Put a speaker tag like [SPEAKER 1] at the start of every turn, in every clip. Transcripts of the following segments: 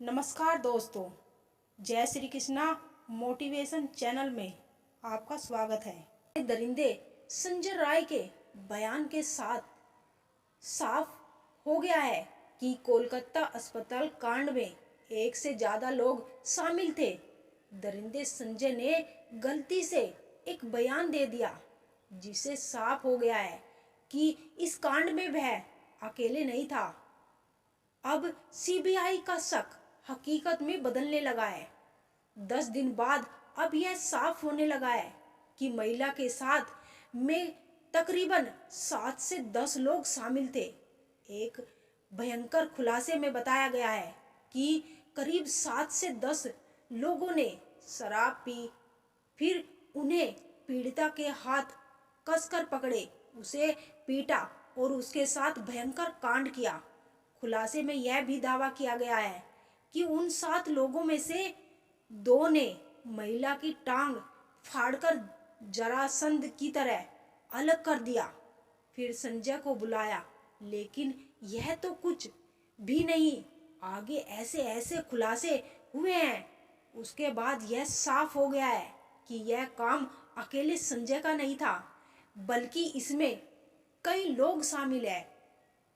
[SPEAKER 1] नमस्कार दोस्तों, जय श्री कृष्णा मोटिवेशन चैनल में आपका स्वागत है। दरिंदे संजय राय के बयान के साथ साफ हो गया है कि कोलकाता अस्पताल कांड में एक से ज्यादा लोग शामिल थे। दरिंदे संजय ने गलती से एक बयान दे दिया जिससे साफ हो गया है कि इस कांड में वह अकेले नहीं था। अब सीबीआई का शक हकीकत में बदलने लगा है। 10 दिन बाद अब यह साफ होने लगा है कि महिला के साथ में तकरीबन 7 से 10 लोग शामिल थे। एक भयंकर खुलासे में बताया गया है कि करीब 7 से 10 लोगों ने शराब पी, फिर उन्हें पीड़िता के हाथ कसकर पकड़े, उसे पीटा और उसके साथ भयंकर कांड किया। खुलासे में यह भी दावा किया गया है कि उन 7 लोगों में से 2 ने महिला की टांग फाड़कर जरासंध की तरह अलग कर दिया, फिर संजय को बुलाया। लेकिन यह तो कुछ भी नहीं, आगे ऐसे ऐसे खुलासे हुए हैं। उसके बाद यह साफ हो गया है कि यह काम अकेले संजय का नहीं था, बल्कि इसमें कई लोग शामिल हैं।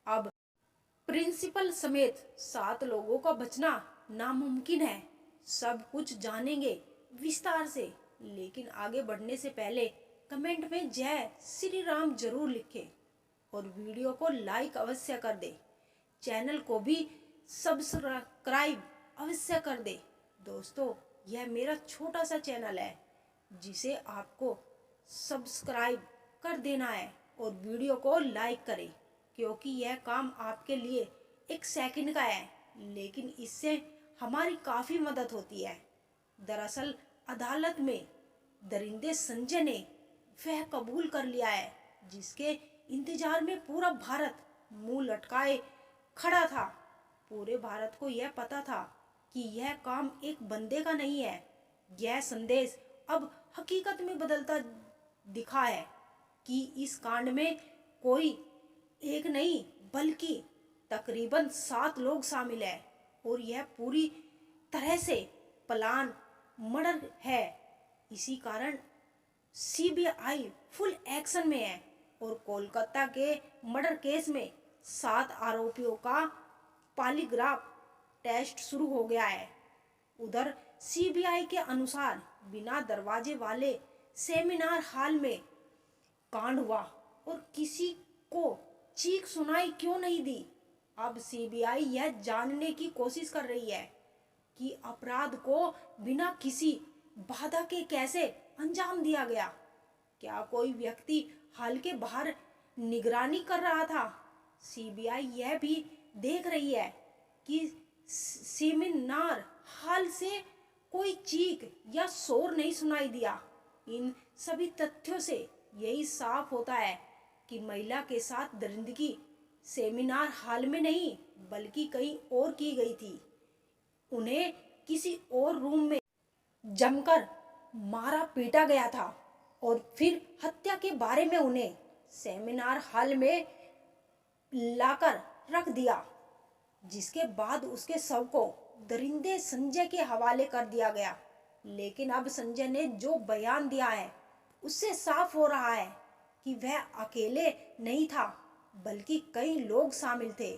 [SPEAKER 1] अब प्रिंसिपल समेत 7 लोगों का बचना नामुमकिन है। सब कुछ जानेंगे विस्तार से, लेकिन आगे बढ़ने से पहले कमेंट में जय श्री राम जरूर लिखें और वीडियो को लाइक अवश्य कर दे। चैनल को भी सब्सक्राइब अवश्य कर दे। दोस्तों, यह मेरा छोटा सा चैनल है जिसे आपको सब्सक्राइब कर देना है और वीडियो को लाइक करें, क्योंकि यह काम आपके लिए 1 सेकंड का है, लेकिन इससे हमारी काफ़ी मदद होती है। दरअसल अदालत में दरिंदे संजय ने वह कबूल कर लिया है जिसके इंतजार में पूरा भारत मुंह लटकाए खड़ा था। पूरे भारत को यह पता था कि यह काम एक बंदे का नहीं है। यह संदेश अब हकीकत में बदलता दिखा है कि इस कांड में कोई एक नहीं बल्कि तकरीबन 7 लोग शामिल हैं और यह पूरी तरह से प्लान मर्डर है। इसी कारण सीबीआई फुल एक्शन में है और कोलकाता के मर्डर केस में 7 आरोपियों का पॉलीग्राफ टेस्ट शुरू हो गया है। उधर सीबीआई के अनुसार बिना दरवाजे वाले सेमिनार हॉल में कांड हुआ और किसी को चीख सुनाई क्यों नहीं दी। अब सीबीआई यह जानने की कोशिश कर रही है कि अपराध को बिना किसी बाधा के कैसे अंजाम दिया गया। क्या कोई व्यक्ति हॉल के बाहर निगरानी कर रहा था? सीबीआई यह भी देख रही है कि सेमिनार हॉल से कोई चीख या शोर नहीं सुनाई दिया। इन सभी तथ्यों से यही साफ होता है कि महिला के साथ दरिंदगी सेमिनार हॉल में नहीं बल्कि कहीं और की गई थी। उन्हें किसी और रूम में जमकर मारा पीटा गया था और फिर हत्या के बारे में उन्हें सेमिनार हॉल में लाकर रख दिया, जिसके बाद उसके शव को दरिंदे संजय के हवाले कर दिया गया। लेकिन अब संजय ने जो बयान दिया है उससे साफ हो रहा है कि वह अकेले नहीं था बल्कि कई लोग शामिल थे।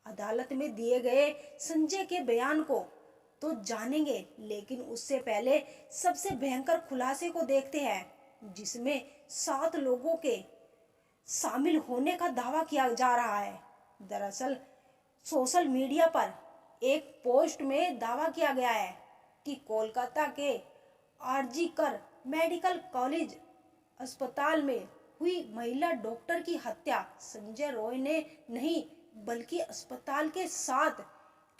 [SPEAKER 1] अदालत में दिए गए संजय के बयान को तो जानेंगे, लेकिन उससे पहले सबसे भयंकर खुलासे को देखते हैं जिसमें 7 लोगों के शामिल होने का दावा किया जा रहा है। दरअसल सोशल मीडिया पर एक पोस्ट में दावा किया गया है कि कोलकाता के आरजी कर मेडिकल कॉलेज अस्पताल में हुई महिला डॉक्टर की हत्या संजय रॉय ने नहीं बल्कि अस्पताल के 7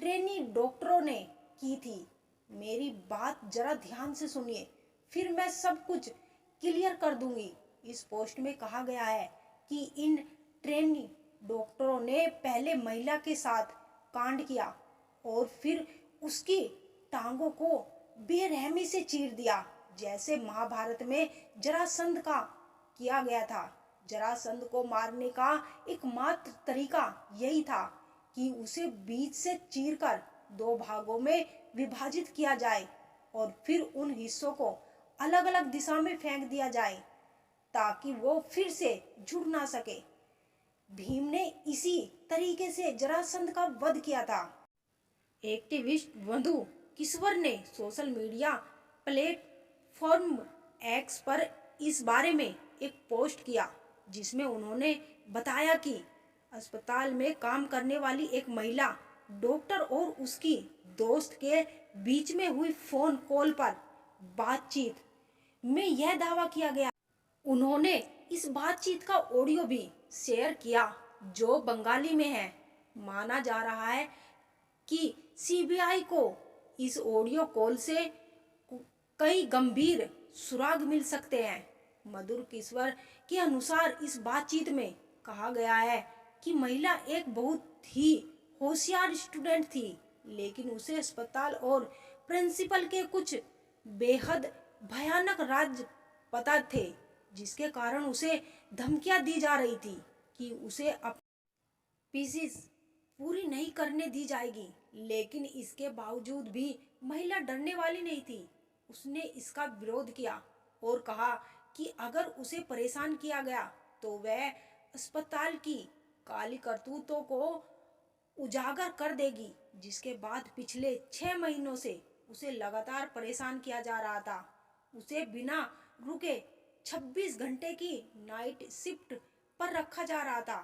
[SPEAKER 1] ट्रेनी डॉक्टरों ने की थी। मेरी बात जरा ध्यान से सुनिए, फिर मैं सब कुछ क्लियर कर दूंगी। इस पोस्ट में कहा गया है कि इन ट्रेनी डॉक्टरों ने पहले महिला के साथ कांड किया और फिर उसकी टांगों को बेरहमी से चीर दिया, जैसे महाभारत में जरासंध का किया गया था। जरासंध को मारने का एकमात्र तरीका यही था कि उसे बीच से चीरकर 2 भागों में विभाजित किया जाए और फिर उन हिस्सों को अलग अलग दिशा में फेंक दिया जाए ताकि वो फिर से जुड़ ना सके। भीम ने इसी तरीके से जरासंध का वध किया था। एक्टिविस्ट मधु किश्वर ने सोशल मीडिया प्लेटफॉर्म एक्स पर इस बारे में एक पोस्ट किया जिसमें उन्होंने बताया कि अस्पताल में काम करने वाली एक महिला डॉक्टर और उसकी दोस्त के बीच में हुई फोन कॉल पर बातचीत में यह दावा किया गया। उन्होंने इस बातचीत का ऑडियो भी शेयर किया जो बंगाली में है। माना जा रहा है कि सीबीआई को इस ऑडियो कॉल से कई गंभीर सुराग मिल सकते हैं। मधुर किश्वर के अनुसार इस बातचीत में कहा गया है कि महिला एक बहुत ही होशियार स्टूडेंट थी, लेकिन उसे अस्पताल और प्रिंसिपल के कुछ बेहद भयानक राज पता थे जिसके कारण उसे धमकियां दी जा रही थी कि उसे पीसीस पूरी नहीं करने दी जाएगी। लेकिन इसके बावजूद भी महिला डरने वाली नहीं थी। उसने इसका विरोध किया और कहा कि अगर उसे परेशान किया गया तो वह अस्पताल की काली करतूतों को उजागर कर देगी। जिसके बाद पिछले 6 महीनों से उसे लगातार परेशान किया जा रहा था। उसे बिना रुके 26 घंटे की नाइट शिफ्ट पर रखा जा रहा था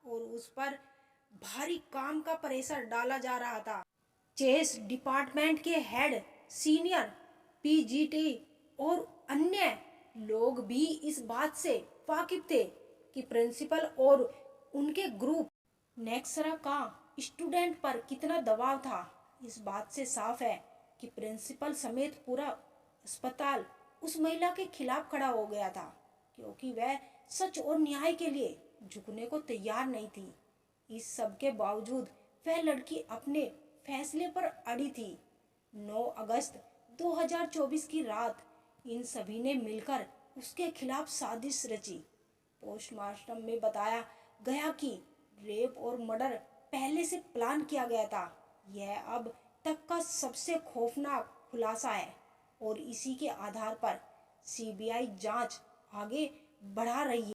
[SPEAKER 1] और उस पर भारी काम का प्रेशर डाला जा रहा था। चेस डिपार्टमेंट के हेड, सीनियर पीजीटी और अन्य लोग भी इस बात से वाकिफ थे कि प्रिंसिपल और उनके ग्रुप नेक्सरा का स्टूडेंट पर कितना दबाव था। इस बात से साफ है कि प्रिंसिपल समेत पूरा अस्पताल उस महिला के खिलाफ खड़ा हो गया था क्योंकि वह सच और न्याय के लिए झुकने को तैयार नहीं थी। इस सब के बावजूद वह लड़की अपने फैसले पर अड़ी थी। 9 अगस्त 2024 की रात इन सभी ने मिलकर उसके खिलाफ साजिश रची। पोस्टमार्टम में बताया गया कि रेप और मर्डर पहले से प्लान किया गया था। यह अब तक का सबसे खौफनाक खुलासा है और इसी के आधार पर सीबीआई जांच आगे बढ़ा रही है।